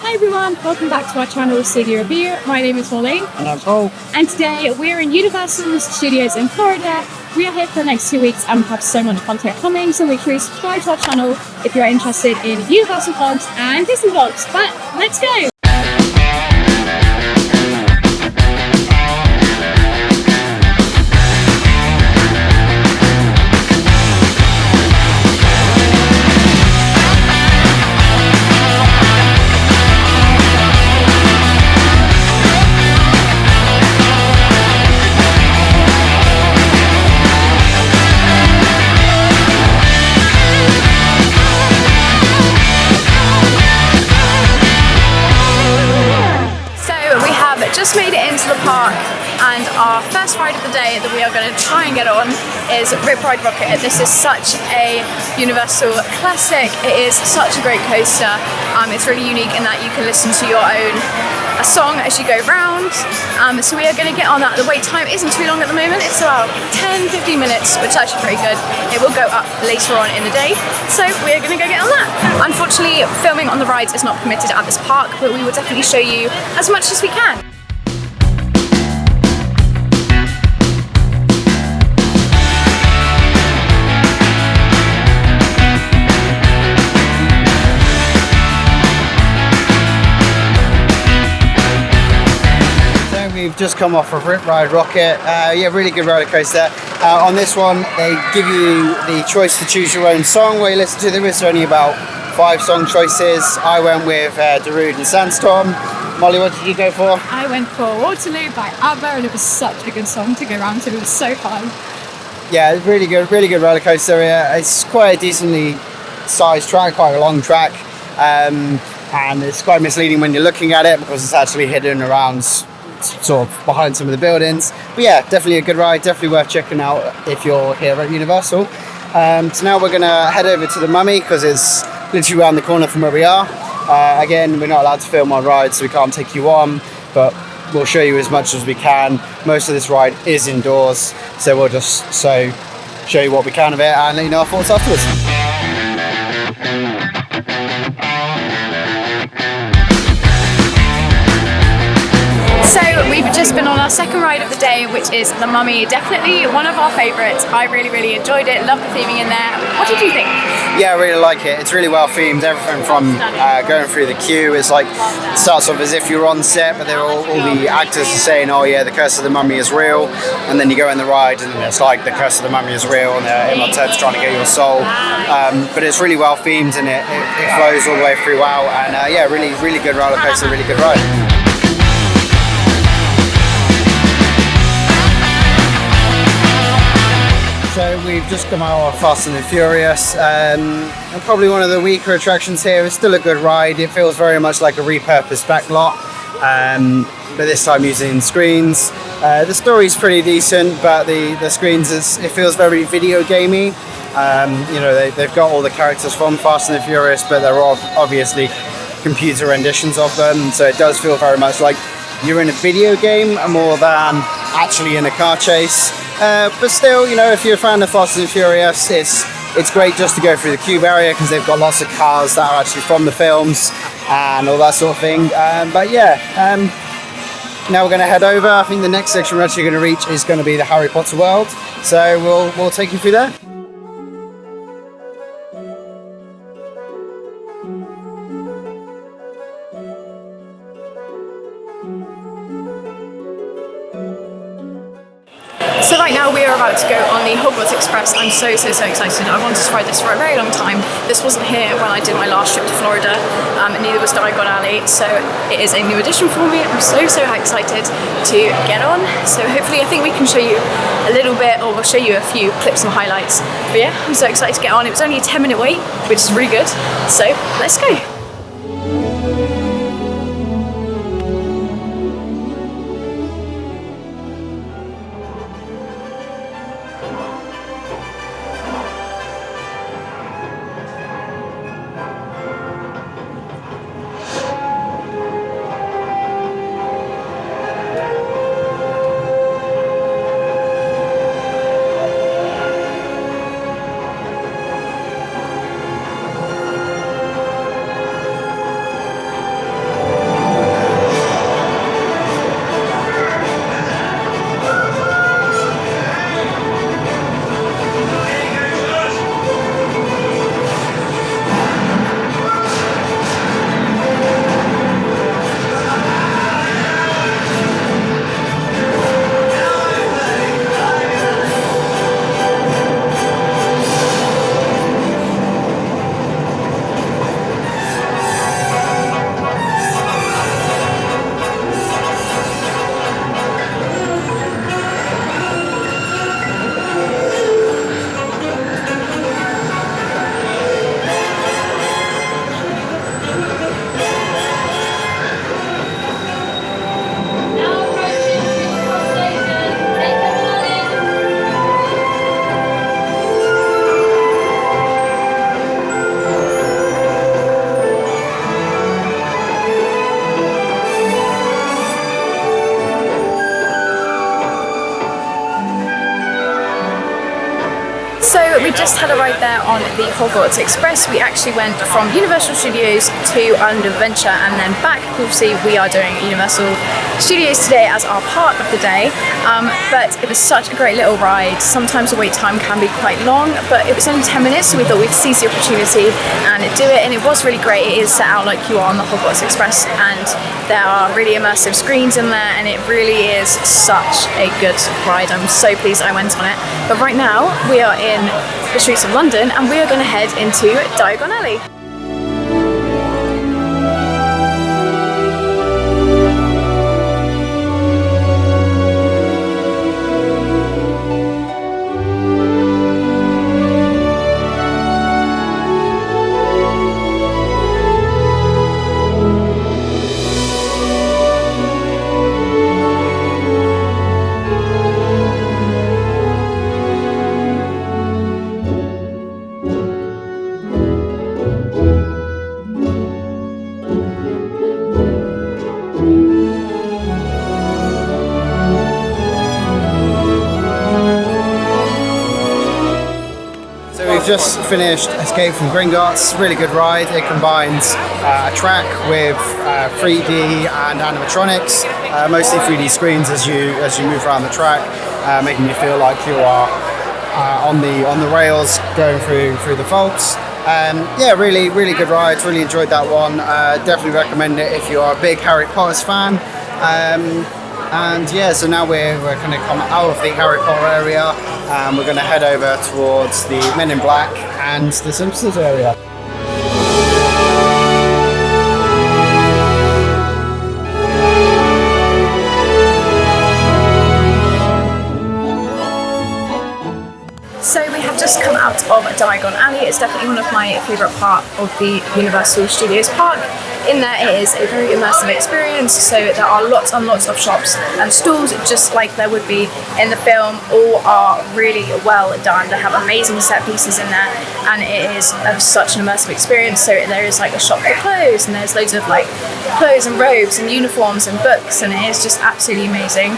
Hi everyone, welcome back to our channel Studio Review. My name is Pauline. And I'm Paul. And today we're in Universal Studios in Florida. We are here for the next 2 weeks and we have so much content coming, so make sure you subscribe to our channel if you're interested in Universal vlogs and Disney vlogs. But let's go! Just made it into the park, and our first ride of the day that we are going to try and get on is Rip Ride Rocket. This is such a Universal classic. It is such a great coaster. It's really unique in that you can listen to your own song as you go round. So we are going to get on that. The wait time isn't too long at the moment. It's about 10-15 minutes, which is actually pretty good. It will go up later on in the day, so we're going to go get on that. Unfortunately, filming on the rides is not permitted at this park, but we will definitely show you as much as we can. We've just come off of Rip Ride Rocket. Yeah, really good roller coaster. On this one, they give you the choice to choose your own song where you listen to. There is only about 5 song choices. I went with Darude and Sandstorm. Molly, what did you go for? I went for Waterloo by ABBA, and it was such a good song to go around to. It was so fun. Yeah, really good roller coaster. It's quite a decently sized track, quite a long track, and it's quite misleading when you're looking at it because it's actually hidden around sort of behind some of the buildings. But yeah, definitely a good ride, definitely worth checking out if you're here at Universal. So now we're going to head over to the Mummy because it's literally around the corner from where we are. Again, we're not allowed to film on rides, so we can't take you on, but we'll show you as much as we can. Most of this ride is indoors, so we'll just show you what we can of it and let you know our thoughts afterwards. So we've just been on our second ride of the day, which is the Mummy. Definitely one of our favourites. I really enjoyed it. Loved the theming in there. What did you think? Yeah, I really like it. It's really well themed. Everything from going through the queue. It's like it starts off as if you're on set, but they're all the actors are saying, "Oh yeah, the Curse of the Mummy is real," and then you go in the ride, and it's like the Curse of the Mummy is real, and they're in turns trying to get your soul. But it's really well themed, and it flows all the way throughout. And yeah, really good roller coaster, really good ride. So we've just come out of Fast and Furious, and probably one of the weaker attractions here. It's still a good ride. It feels very much like a repurposed backlot, but this time using screens. The story's pretty decent, but the screens, it feels very video gamey. You know, they've got all the characters from Fast and Furious, but they're all obviously computer renditions of them, so it does feel very much like you're in a video game more than actually in a car chase. But still, you know, if you're a fan of Fast and Furious, it's great just to go through the cube area because they've got lots of cars that are actually from the films and all that sort of thing. But yeah, now we're going to head over. I think the next section we're actually going to reach is going to be the Harry Potter world. So we'll take you through there. So right now we are about to go on the Hogwarts Express. I'm so excited. I wanted to ride this for a very long time. This wasn't here when I did my last trip to Florida, and neither was Diagon Alley, so it is a new addition for me. I'm so excited to get on. So hopefully I think we can show you a little bit, or we'll show you a few clips and highlights. But yeah, I'm so excited to get on. It was only a 10-minute wait, which is really good. So let's go. we just had a ride there on the Hogwarts Express. We actually went from Universal Studios to Island of Adventure and then back. Obviously, we are doing Universal Studios today as our part of the day, but it was such a great little ride. Sometimes the wait time can be quite long, but it was only 10 minutes, so we thought we'd seize the opportunity and do it, and it was really great. It is set out like you are on the Hogwarts Express, and there are really immersive screens in there, and it really is such a good ride. I'm so pleased I went on it. But right now we are in the streets of London and we are going to head into Diagon Alley. Just finished Escape from Gringotts. Really good ride. It combines a track with 3D and animatronics, mostly 3D screens as you move around the track, making you feel like you are on the rails going through the vaults. Yeah, really good ride. Really enjoyed that one. Definitely recommend it if you are a big Harry Potter fan. And yeah, so now we're going to come out of the Harry Potter area and we're going to head over towards the Men in Black and the Simpsons area. So we have just come out of Diagon Alley. It's definitely one of my favourite parts of the Universal Studios park. In there it is a very immersive experience, so there are lots and lots of shops and stalls, just like there would be in the film. All are really well done. They have amazing set pieces in there, and it is such an immersive experience. So there is like a shop for clothes, and there's loads of like clothes and robes and uniforms and books, and it is just absolutely amazing.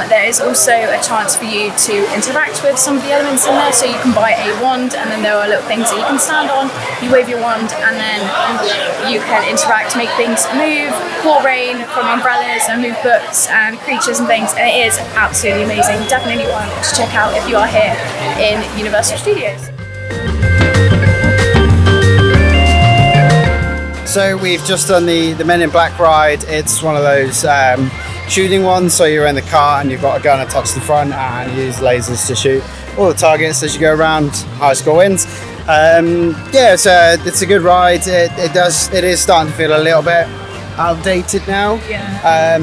There is also a chance for you to interact with some of the elements in there, so you can buy a wand, and then there are little things that you can stand on. You wave your wand, and then you can interact, make things move, pour rain from umbrellas, and move books and creatures and things, and it is absolutely amazing. Definitely one to check out if you are here in Universal Studios. So we've just done the Men in Black ride. It's one of those shooting ones, so you're in the car and you've got a gun attached to the front and you use lasers to shoot all the targets as you go around. High score wins. Yeah, it's a good ride. It is starting to feel a little bit outdated now. Yeah.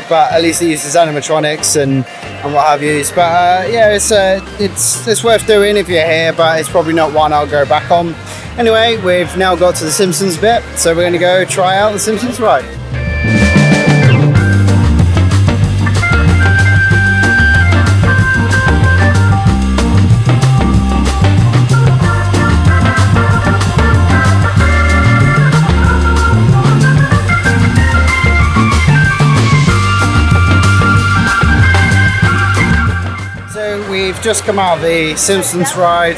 But at least it uses animatronics and what have you. But yeah, it's worth doing if you're here, but it's probably not one I'll go back on. Anyway, we've now got to the Simpsons bit, so we're going to go try out the Simpsons ride. We've just come out of the Simpsons ride.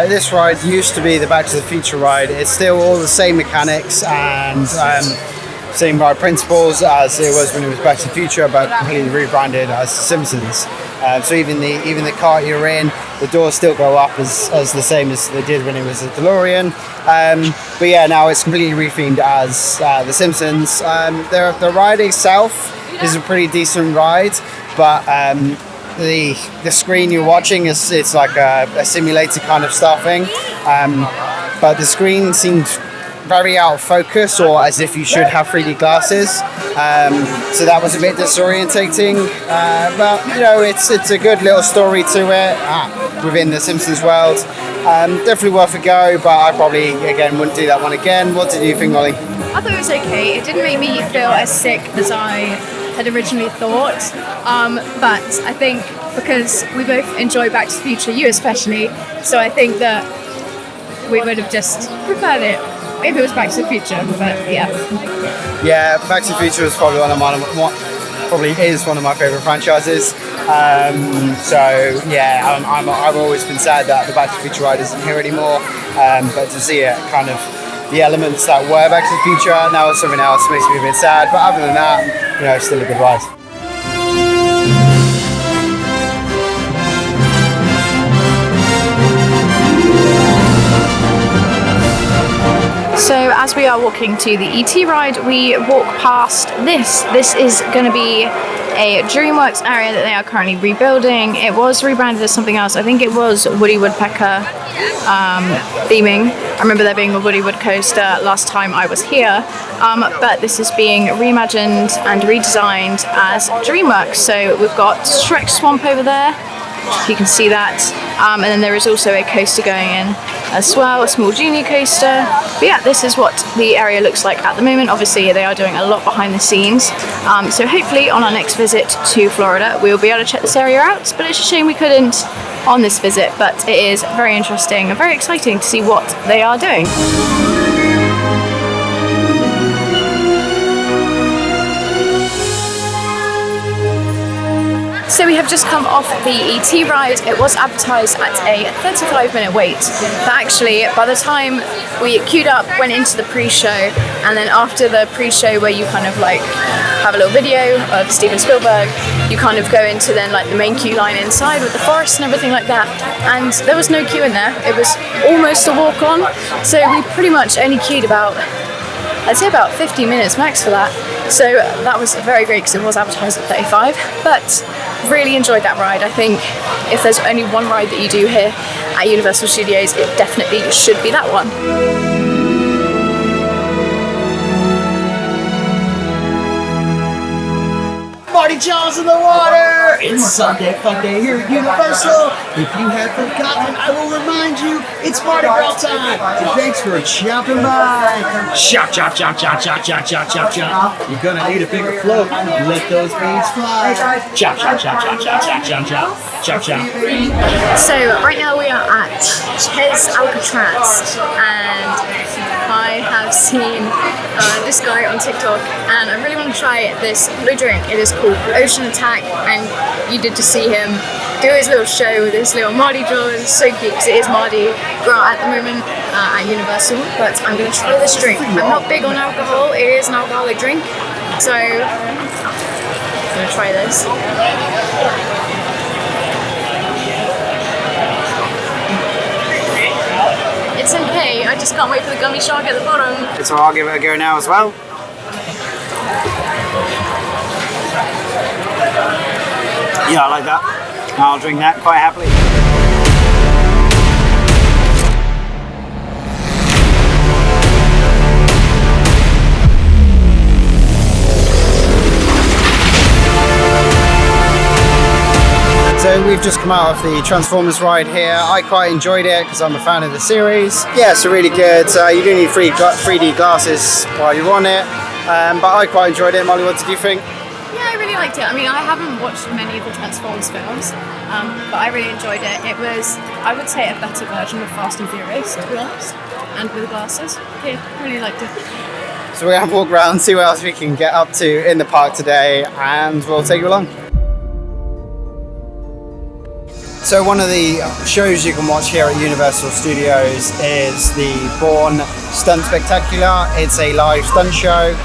This ride used to be the Back to the Future ride. It's still all the same mechanics and same ride principles as it was when it was Back to the Future, but completely rebranded as The Simpsons. So even the car you're in, the doors still go up as the same as they did when it was a DeLorean. But yeah, now it's completely rethemed as The Simpsons. The ride itself is a pretty decent ride, but the screen you're watching it's like a simulator kind of stuff thing, but the screen seemed very out of focus, or as if you should have 3D glasses, so that was a bit disorientating, but it's a good little story to it within the Simpsons world. Definitely worth a go, but I probably again wouldn't do that one again. What did you think, Ollie? I thought it was okay. It didn't make me feel as sick as I had originally thought, but I think because we both enjoy Back to the Future, you especially, so I think that we would have just preferred it if it was Back to the Future, but yeah. Yeah, Back to the Future was probably one of probably is one of my favorite franchises. So yeah, I've always been sad that the Back to the Future ride isn't here anymore, but to see it kind of the elements that were Back to the Future now it's something else makes me a bit sad, but other than that, you know, it's still a good ride. So as we are walking to the ET ride, we walk past this. This is going to be a DreamWorks area that they are currently rebuilding. It was rebranded as something else. I think it was Woody Woodpecker theming. I remember there being a Woody Wood coaster last time I was here, but this is being reimagined and redesigned as DreamWorks. So we've got Shrek Swamp over there, if you can see that, and then there is also a coaster going in as well, a small Genie coaster. But yeah, this is what the area looks like at the moment. Obviously they are doing a lot behind the scenes, so hopefully on our next visit to Florida we'll be able to check this area out, but it's a shame we couldn't on this visit, but it is very interesting and very exciting to see what they are doing. So we have just come off the ET ride. It was advertised at a 35-minute wait, but actually by the time we queued up, went into the pre-show, and then after the pre-show where you kind of like have a little video of Steven Spielberg, you kind of go into then like the main queue line inside with the forest and everything like that, and there was no queue in there. It was almost a walk on, so we pretty much only queued about, I'd say about 15 minutes max for that. So that was very great because it was advertised at 35, but really enjoyed that ride. I think if there's only one ride that you do here at Universal Studios, it definitely should be that one. Marty Jaws in the water! It's Sunday Fun Day here at Universal. If you have forgotten, I will remind you, it's Mardi Gras time. So thanks for chopping by. Chop, chop, chop, chop, chop, chop, chop, chop, chop. You're gonna need a bigger float. Let those beans fly. Chop, chop, chop, chop, chop, chop, chop, chop, chop, chop. So right now we are at Ches Alcatraz, and I have seen this guy on TikTok, and I really want to try this blue drink. It is called Ocean Attack, and you did just see him do his little show with his little Mardi Jaws. It's so cute because it is Mardi Gras at the moment at Universal, but I'm going to try this drink. I'm not big on alcohol, it is an alcoholic drink, so I'm going to try this. It's okay, I just can't wait for the gummy shark at the bottom. So I'll give it a go now as well. Yeah, I like that. I'll drink that quite happily. So we've just come out of the Transformers ride here. I quite enjoyed it because I'm a fan of the series. Yeah, it's really good. You do need 3D glasses while you're on it, but I quite enjoyed it. Molly, what did you think? Yeah, I really liked it. I mean, I haven't watched many of the Transformers films, but I really enjoyed it. It was, I would say, a better version of Fast and Furious, to be honest, and with glasses. Yeah, really liked it. So we're going to walk around, see what else we can get up to in the park today, and we'll take you along. So one of the shows you can watch here at Universal Studios is the Bourne Stunt Spectacular. It's a live stunt show,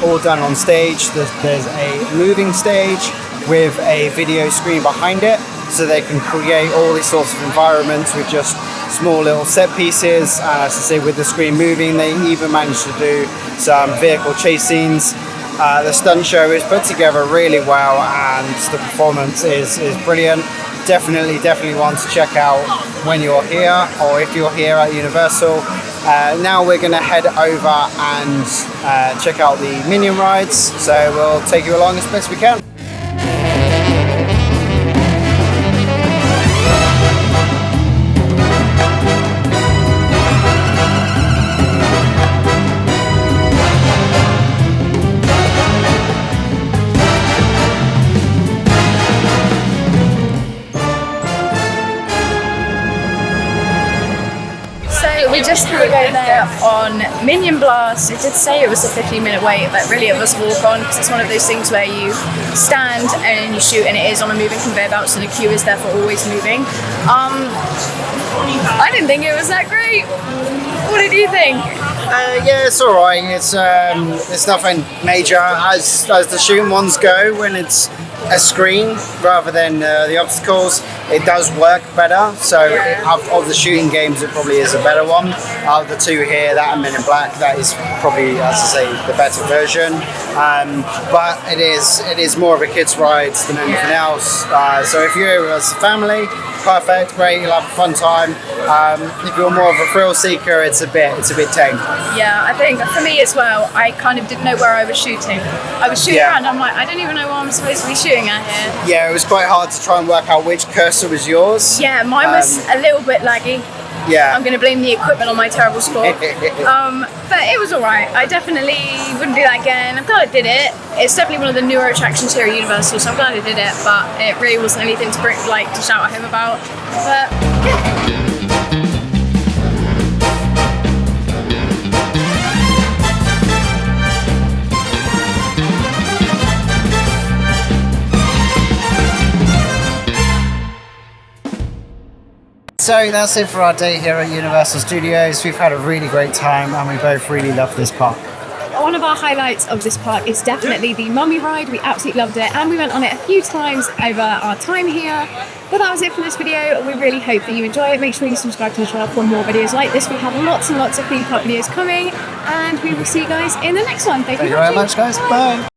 all done on stage. There's a moving stage with a video screen behind it, so they can create all these sorts of environments with just small little set pieces. As I say, with the screen moving, they even managed to do some vehicle chase scenes. The stunt show is put together really well, and the performance is brilliant. Definitely one to check out when you're here, or if you're here at Universal. Now we're going to head over and check out the Minion rides, so we'll take you along as best we can. We just had to go there on Minion Blast. It did say it was a 15-minute wait, but really it was walk on because it's one of those things where you stand and then you shoot, and it is on a moving conveyor belt, so the queue is therefore always moving. I didn't think it was that great. What did you think? Yeah, it's all right. It's nothing major as the shooting ones go. When it's a screen rather than the obstacles, it does work better. So of the shooting games, it probably is a better one. Of the two here, that and Men in Black, that is probably, as I say, the better version. But it is more of a kids' ride than anything else. So if you're as a family, perfect, great, you'll have a fun time. If you're more of a thrill seeker, it's a bit tame. Yeah, I think for me as well, I kind of didn't know where I was shooting. I was shooting around, I'm like, I don't even know what I'm supposed to be shooting at here. Yeah, it was quite hard to try and work out which cursor was yours. Yeah, mine was a little bit laggy. Yeah. I'm going to blame the equipment on my terrible score. But it was alright. I definitely wouldn't do that again. I'm glad I did it. It's definitely one of the newer attractions here at Universal, so I'm glad I did it, but it really wasn't anything to shout at him about. But yeah. So that's it for our day here at Universal Studios. We've had a really great time and we both really love this park. One of our highlights of this park is definitely the Mummy ride. We absolutely loved it and we went on it a few times over our time here. But that was it for this video. We really hope that you enjoy it. Make sure you subscribe to the channel for more videos like this. We have lots and lots of theme park videos coming and we will see you guys in the next one. Thank you very much, guys. Bye.